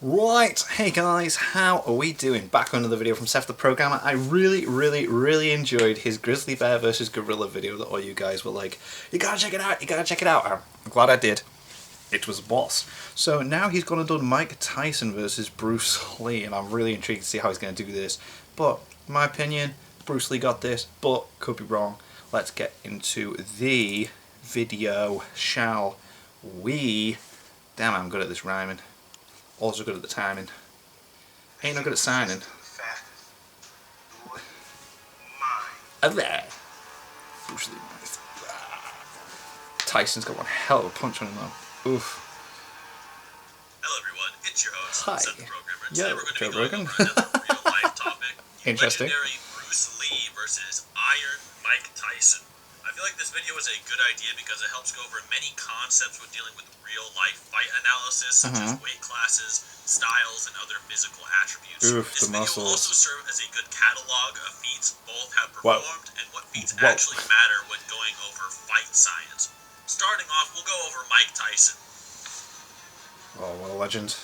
Right, hey guys, how are we doing? Back with another video from Seth the Programmer. I really enjoyed his Grizzly Bear versus Gorilla video that all you guys were like, you gotta check it out, you gotta check it out. I'm glad I did. It was a boss. So now he's gone and done Mike Tyson versus Bruce Lee, and I'm really intrigued to see how he's going to do this. But, in my opinion, Bruce Lee got this, but could be wrong. Let's get into the video, shall we? Damn, I'm good at this rhyming. Also good at the timing. Ain't no good at signing. There. Bruce Lee. Tyson's got one hell of a punch on him though. Oof. Hello everyone, it's your host, Hi. Seth the Programmer. Yo, Today we're going to Joe be going Rogan. over another real-life topic. Interesting. Legendary Bruce Lee versus Iron Mike Tyson. I feel like this video is a good idea because it helps go over many concepts when dealing with real-life fight analysis, such as weight classes, styles, and other physical attributes. Oof, this the video muscles. will also serve as a good catalog of feats both have performed and what feats actually matter when going over fight science. Starting off, we'll go over Mike Tyson. Oh, what a legend.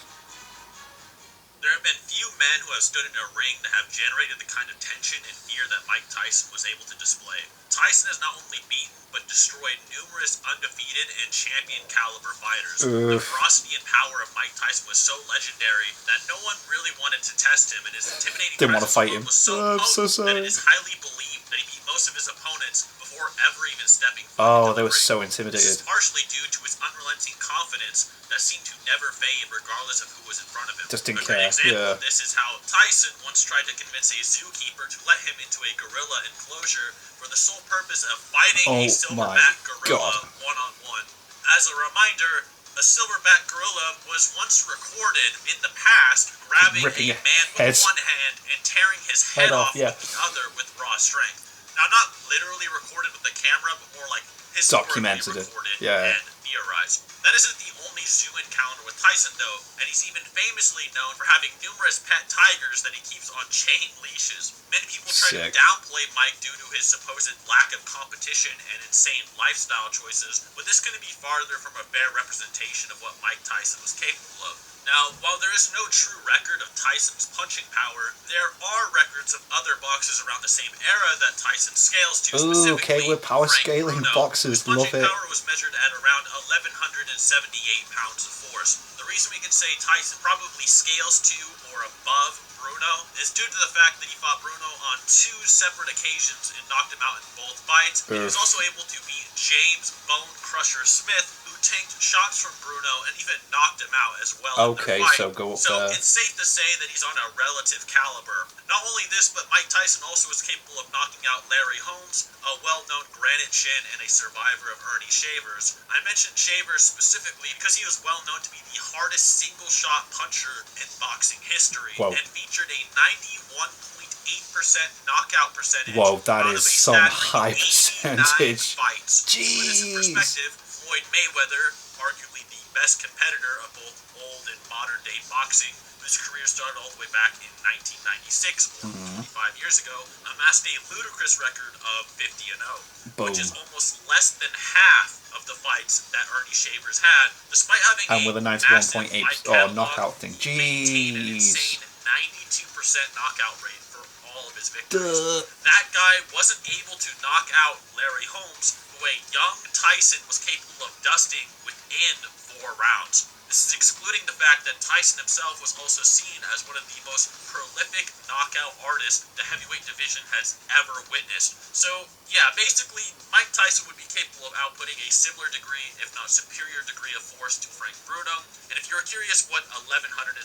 There have been few men who have stood in a ring that have generated the kind of tension and fear that Mike Tyson was able to display. Tyson has not only beaten, but destroyed numerous undefeated and champion caliber fighters. The ferocity and power of Mike Tyson was so legendary that no one really wanted to test him, and his intimidating presence was so potent that it is highly believed that he beat most of his opponents before ever even stepping foot into they the were ring. so intimidated. This is partially due to his unrelenting confidence that seemed to never fade regardless of who was in front of him. Just didn't a great care, example of this is how Tyson once tried to convince a zookeeper to let him into a gorilla enclosure for the sole purpose of fighting a silverback gorilla one-on-one. As a reminder, a silverback gorilla was once recorded in the past grabbing a man with one hand and tearing his head off with the other with raw strength. Now, not literally recorded with the camera, but more like historically recorded and theorized. That isn't the only zoo encounter with Tyson, though, and he's even famously known for having numerous pet tigers that he keeps on chain leashes. Many people try to downplay Mike due to his supposed lack of competition and insane lifestyle choices, but this couldn't be farther from a fair representation of what Mike Tyson was capable of. Now, while there is no true record of Tyson's punching power, there are records of other boxers around the same era that Tyson scales to, specifically we're power Frank scaling Bruno, boxers, whose punching love it. power was measured at around 1,178 pounds of force. The reason we can say Tyson probably scales to or above Bruno is due to the fact that he fought Bruno on 2 separate occasions and knocked him out in both fights. He was also able to beat James Bone Crusher Smith, who tanked shots from Bruno and even knocked him out as well. Okay, so go up there. It's safe to say that he's on a relative caliber. Not only this, but Mike Tyson also was capable of knocking out Larry Holmes, a well-known granite chin and a survivor of Ernie Shavers. I mentioned Shavers specifically because he was well known to be the hardest single-shot puncher in boxing history and featured a 91.8% knockout percentage. Whoa, that is some high percentage. Fights. To put this in perspective, Floyd Mayweather, arguably the best competitor of both old and modern day boxing, whose career started all the way back in 1996, or 25 years ago, amassed a ludicrous record of 50-0, which is almost less than half of the fights that Ernie Shavers had, despite having with a 91.8 knockout thing. Maintained an insane 92% knockout rate for all of his victories. That guy wasn't able to knock out Larry Holmes, who a young Tyson was capable of dusting within 4 rounds. This is excluding the fact that Tyson himself was also seen as one of the most prolific knockout artists the heavyweight division has ever witnessed. So, yeah, basically, Mike Tyson would be capable of outputting a similar degree, if not superior degree of force to Frank Bruno. And if you're curious what 1,178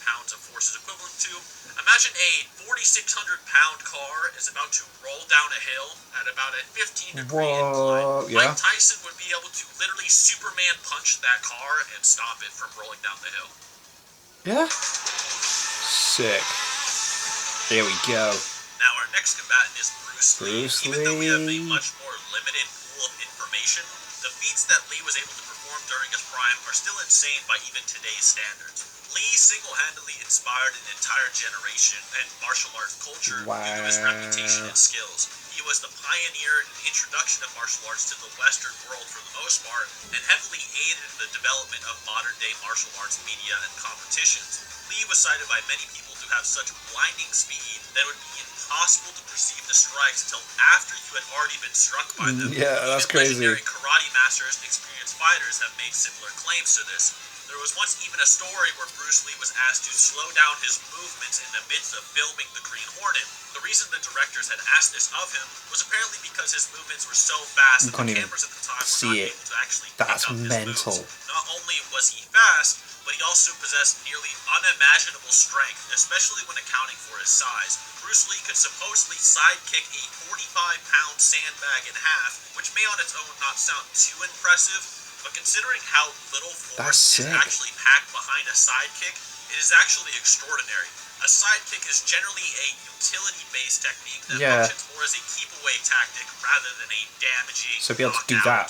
pounds of force is equivalent to, imagine a 4,600-pound car is about to roll down a hill at about a 15-degree incline. Mike Tyson would be able to literally Superman punch that car and stop it from rolling down the hill. Yeah? Sick. There we go. Now our next combatant is Bruce Lee. Even though we have a much more limited pool of information, the feats that Lee was able to perform during his prime are still insane by even today's standards. Lee single-handedly inspired an entire generation and martial arts culture due to his reputation and skills. He was the pioneer in the introduction of martial arts to the Western world for the most part, and heavily aided in the development of modern-day martial arts media and competitions. Lee was cited by many people to have such blinding speed that it would be impossible to perceive the strikes until after you had already been struck by them. Yeah, that's crazy. Legendary karate masters and experienced fighters have made similar claims to this. There was once even a story where Bruce Lee was asked to slow down his movements in the midst of filming The Green Hornet. The reason the directors had asked this of him was apparently because his movements were so fast that the cameras at the time were not able to actually pick up his moves. Not only was he fast, but he also possessed nearly unimaginable strength, especially when accounting for his size. Bruce Lee could supposedly sidekick a 45-pound sandbag in half, which may on its own not sound too impressive, but considering how little force is actually packed behind a sidekick, it is actually extraordinary. A sidekick is generally a utility-based technique that functions more as a keep-away tactic rather than a damaging, so be able to do that.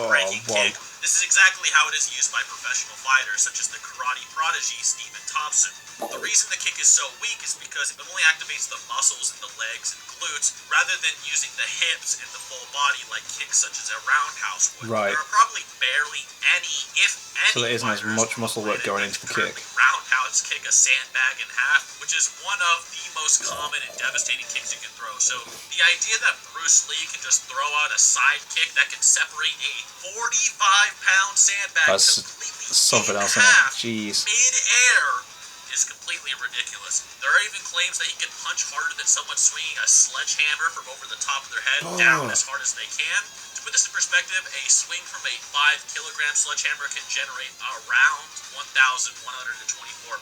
Breaking kick. This is exactly how it is used by professional fighters, such as the karate prodigy Stephen Thompson. The reason the kick is so weak is because it only activates the muscles in the legs and glutes, rather than using the hips and the full body like kicks such as a roundhouse would. There are probably barely any, if any, so there isn't as much muscle work going into the kick. Roundhouse kick a sandbag in half, which is one of the most common and devastating kicks you can throw. So the idea that Bruce Lee can just throw out a side kick that can separate a 45-pound sandbag completely something in else half Jeez. mid-air is completely ridiculous. There are even claims that he can punch harder than someone swinging a sledgehammer from over the top of their head down as hard as they can. To put this in perspective, a swing from a 5-kilogram sledgehammer can generate around 1,124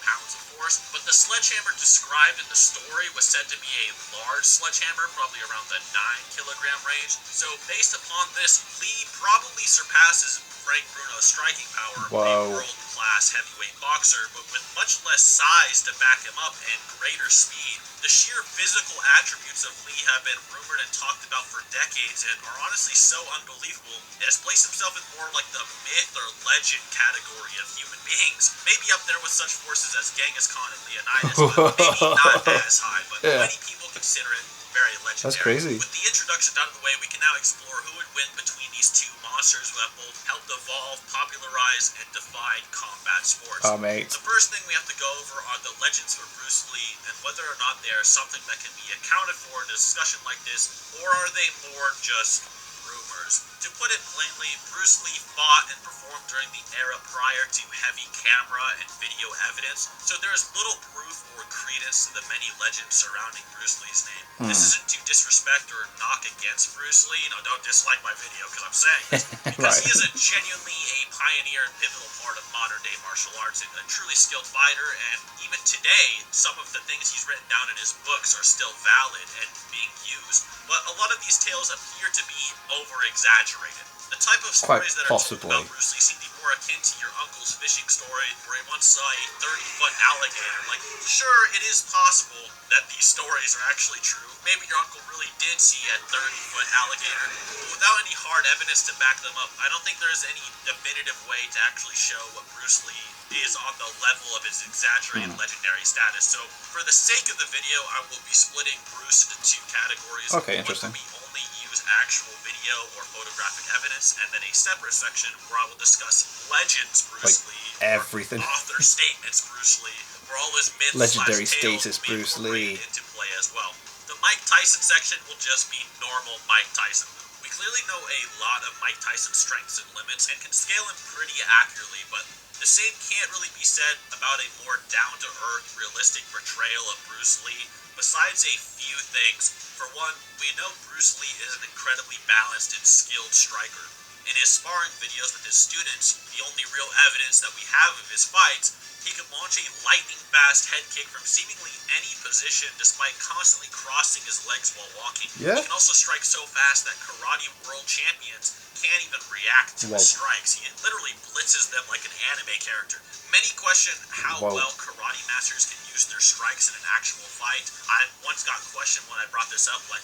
pounds of force, but the sledgehammer described in the story was said to be a large sledgehammer, probably around the 9-kilogram range. So based upon this, Lee probably surpasses Frank Bruno's striking power, a world-class heavyweight boxer, but with much less size to back him up and greater speed. The sheer physical attributes of Lee have been rumored and talked about for decades and are honestly so unbelievable, it has placed himself in more like the myth or legend category of human beings. Maybe up there with such forces as Genghis Khan and Leonidas, but maybe not as high, but many people consider it very legendary. That's crazy. With the introduction out of the way, we can now explore who would win between these two monsters who have both helped evolve, popularize, and define combat sports. The first thing we have to go over are the legends for Bruce Lee, and whether or not they are something that can be accounted for in a discussion like this, or are they more just rumors. To put it plainly, Bruce Lee fought and performed during the era prior to heavy camera and video evidence, so there is little proof or credence to the many legends surrounding Bruce Lee's name. This isn't to disrespect or knock against Bruce Lee, don't dislike my video because I'm saying this, because he is a genuinely a pioneer and pivotal part of modern day martial arts and a truly skilled fighter, and even today, some of the things he's written down in his books are still valid and being used, but a lot of these tales appear to be over-exaggerated. The type of stories that are told about Bruce Lee seem to be more akin to your uncle's fishing story where he once saw a 30-foot alligator. Like, sure, it is possible that these stories are actually true. Maybe your uncle really did see a 30-foot alligator, but without any hard evidence to back them up, I don't think there is any definitive way to actually show what Bruce Lee is on the level of his exaggerated legendary status. So, for the sake of the video, I will be splitting Bruce into two categories. Interesting. We only use actual video or photographic evidence, and then a separate section where I will discuss legends Bruce Lee, everything, author statements Bruce Lee, where all his myths legendary status Bruce Lee into play as well. The Mike Tyson section will just be normal Mike Tyson. We clearly know a lot of Mike Tyson's strengths and limits and can scale him pretty accurately, but the same can't really be said about a more down-to-earth, realistic portrayal of Bruce Lee, besides a few things. For one, we know Bruce Lee is an incredibly balanced and skilled striker. In his sparring videos with his students, the only real evidence that we have of his fights, he can launch a lightning-fast head kick from seemingly any position despite constantly crossing his legs while walking. He can also strike so fast that karate world champions can't even react to his strikes. He literally blitzes them like an anime character. Many question how well karate masters can use their strikes in an actual fight. I once got questioned when I brought this up, like,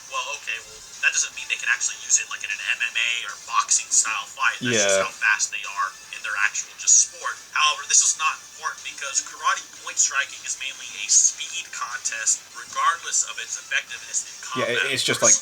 that doesn't mean they can actually use it like in an MMA or boxing style fight. That's just how fast they are in their actual just sport. However, this is not important because karate point striking is mainly a speed contest, regardless of its effectiveness in combat. Yeah, it's just like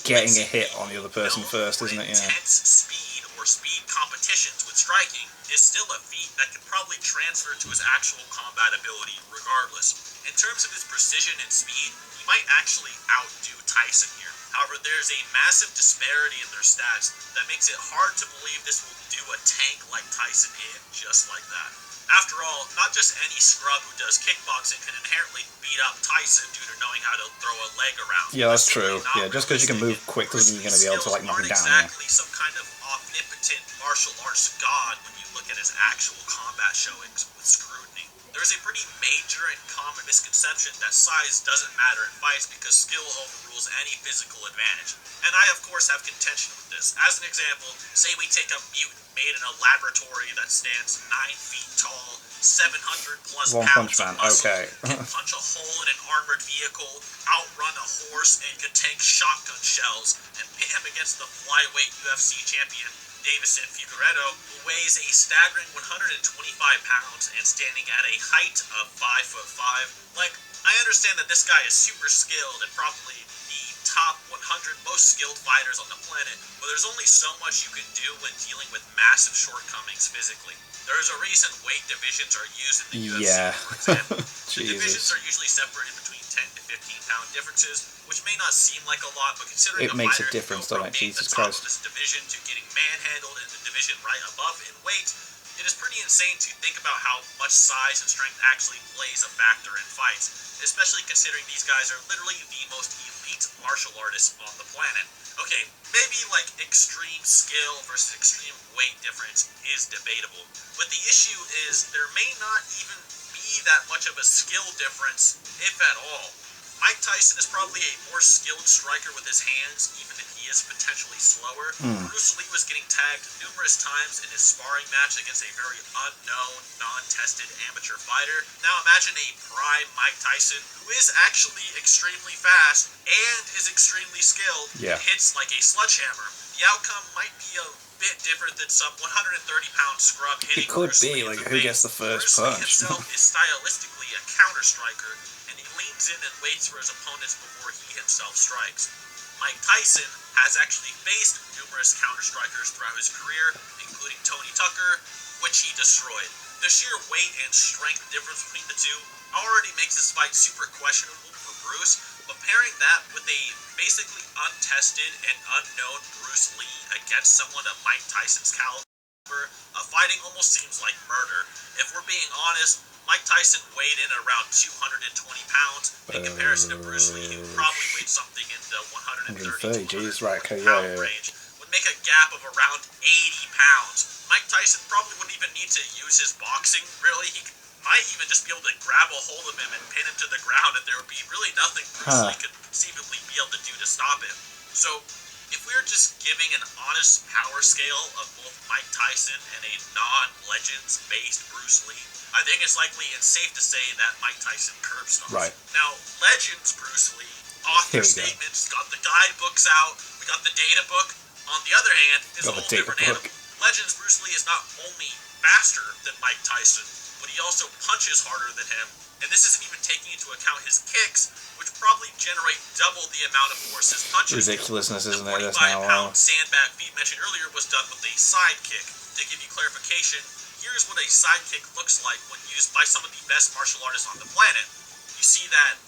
getting a hit on the other person first, isn't it? Yeah. Intense speed or speed competitions with striking is still a feat that can probably transfer to his actual combat ability regardless. In terms of his precision and speed, he might actually outdo Tyson here. However, there's a massive disparity in their stats that makes it hard to believe this will do a tank like Tyson in just like that. After all, not just any scrub who does kickboxing can inherently beat up Tyson due to knowing how to throw a leg around. Yeah, that's true. Yeah, just because you can move quick doesn't mean you're going to be able to like knock him down. Exactly some kind of omnipotent martial arts god when you look at his actual combat showings with scrutiny. There's a pretty major and common misconception that size doesn't matter in fights because skill overrules any physical advantage. And I, of course, have contention with this. As an example, say we take a mutant made in a laboratory that stands 9 feet tall, 700 plus pounds of muscle, can punch a hole in an armored vehicle, outrun a horse, and can tank shotgun shells, and pit him against the flyweight UFC champion Davison Figueiredo, who weighs a staggering 125 pounds and standing at a height of 5'5". Like, I understand that this guy is super skilled and probably the top 100 most skilled fighters on the planet, but there's only so much you can do when dealing with massive shortcomings physically. There's a reason weight divisions are used in the UFC, for example. The divisions are usually separated between 10 to 15 pound differences, which may not seem like a lot, but considering it makes a difference, doesn't it? Jesus Christ. This division to getting manhandled in the division right above in weight, it is pretty insane to think about how much size and strength actually plays a factor in fights, especially considering these guys are literally the most elite martial artists on the planet. Okay, maybe like extreme skill versus extreme weight difference is debatable, but the issue is there may not even be that much of a skill difference, if at all. Mike Tyson is probably a more skilled striker with his hands, even if he is potentially slower. Bruce Lee was getting tagged numerous times in his sparring match against a very unknown, non-tested amateur fighter. Now imagine a prime Mike Tyson, who is actually extremely fast and is extremely skilled, and hits like a sledgehammer. The outcome might be a bit different than some 130-pound scrub hitting Bruce Lee in the face. Who gets the first punch? Bruce Lee himself is stylistically a counter-striker, and he leans in and waits for his opponents before he himself strikes. Mike Tyson has actually faced numerous counter-strikers throughout his career, including Tony Tucker, which he destroyed. The sheer weight and strength difference between the two already makes this fight super questionable for Bruce, but pairing that with a basically untested and unknown Bruce Lee against someone of Mike Tyson's caliber, fighting almost seems like murder. If we're being honest, Mike Tyson weighed in at around 220 pounds in comparison to Bruce Lee, who probably weighed something in the 130 to 140 pound range, would make a gap of around 80 pounds. Mike Tyson probably wouldn't even need to use his boxing, really. He might even just be able to grab a hold of him and pin him to the ground, and there would be really nothing Bruce Lee could conceivably be able to do to stop him. So, if we were just giving an honest power scale of both Mike Tyson and a non-Legends-based Bruce Lee, I think it's likely and safe to say that Mike Tyson curb stomps. Right. Now, Legends Bruce Lee, author statements, got the guidebooks out, we got the data book. On the other hand, is a whole different animal. Legends Bruce Lee is not only faster than Mike Tyson, but he also punches harder than him. And this isn't even taking into account his kicks, which probably generate double the amount of force his punches. Ridiculousness, isn't it? The 45-pound sandbag feat mentioned earlier was done with a side kick. To give you clarification, here's what a side kick looks like when used by some of the best martial artists on the planet. You see that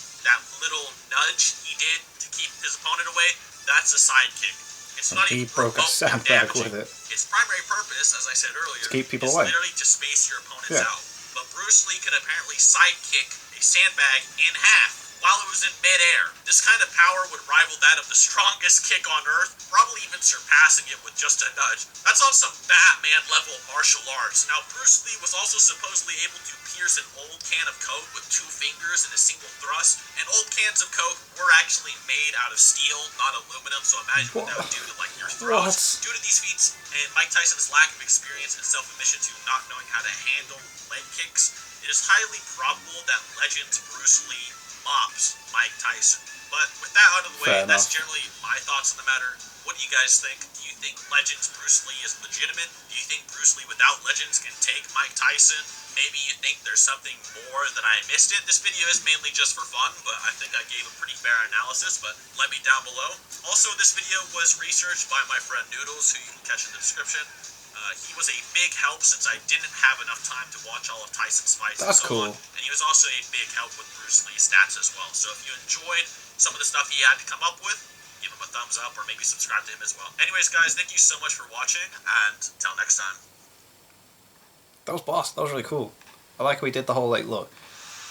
little nudge he did to keep his opponent away? That's a side kick. It's not even broke a sandbag with it. Its primary purpose, as I said earlier, to keep people is away. Literally to space your opponents out. But Bruce Lee could apparently sidekick a sandbag in half while it was in midair. This kind of power would rival that of the strongest kick on earth, probably even surpassing it with just a nudge. That's on some Batman-level martial arts. Now, Bruce Lee was also supposedly able to pierce an old can of Coke with 2 fingers in a single thrust, and old cans of Coke were actually made out of steel, not aluminum, so imagine what that would do to, like, your throat. Due to these feats, and Mike Tyson's lack of experience and self-admission to not knowing how to handle leg kicks, it is highly probable that Legends Bruce Lee mops Mike Tyson. But with that out of the way, that's generally my thoughts on the matter. What do you guys think? Do you you think Legends Bruce Lee is legitimate? Do you think Bruce Lee without Legends can take Mike Tyson? Maybe you think there's something more that I missed it. This video is mainly just for fun, but I think I gave a pretty fair analysis, but let me down below. Also, this video was researched by my friend Noodles, who you can catch in the description. He was a big help since I didn't have enough time to watch all of Tyson's fights and so on. And he was also a big help with Bruce Lee's stats as well. So if you enjoyed some of the stuff he had to come up with, give him a thumbs up or maybe subscribe to him as well. Anyways, guys, thank you so much for watching, and until next time. That was boss. That was really cool. I like how we did the whole, like, look,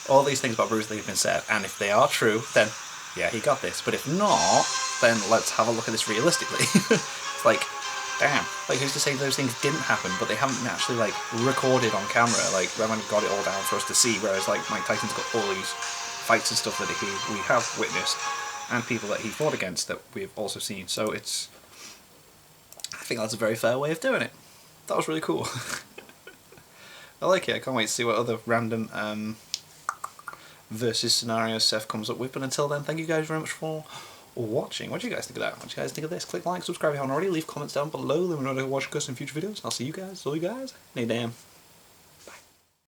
all these things about Bruce Lee have been said, and if they are true, then, yeah, he got this. But if not, then let's have a look at this realistically. It's like, damn, like, who's to say those things didn't happen, but they haven't actually, like, recorded on camera, like, we haven't got it all down for us to see, whereas, like, Mike Tyson's got all these fights and stuff that we have witnessed, and people that he fought against that we've also seen, so it's, I think that's a very fair way of doing it. That was really cool. I like it, I can't wait to see what other random versus scenarios Seth comes up with, but until then, thank you guys very much for watching. What do you guys think of that? What do you guys think of this? Click like, subscribe if you haven't already, leave comments down below, let me know to watch us in future videos. I'll see you guys, any damn.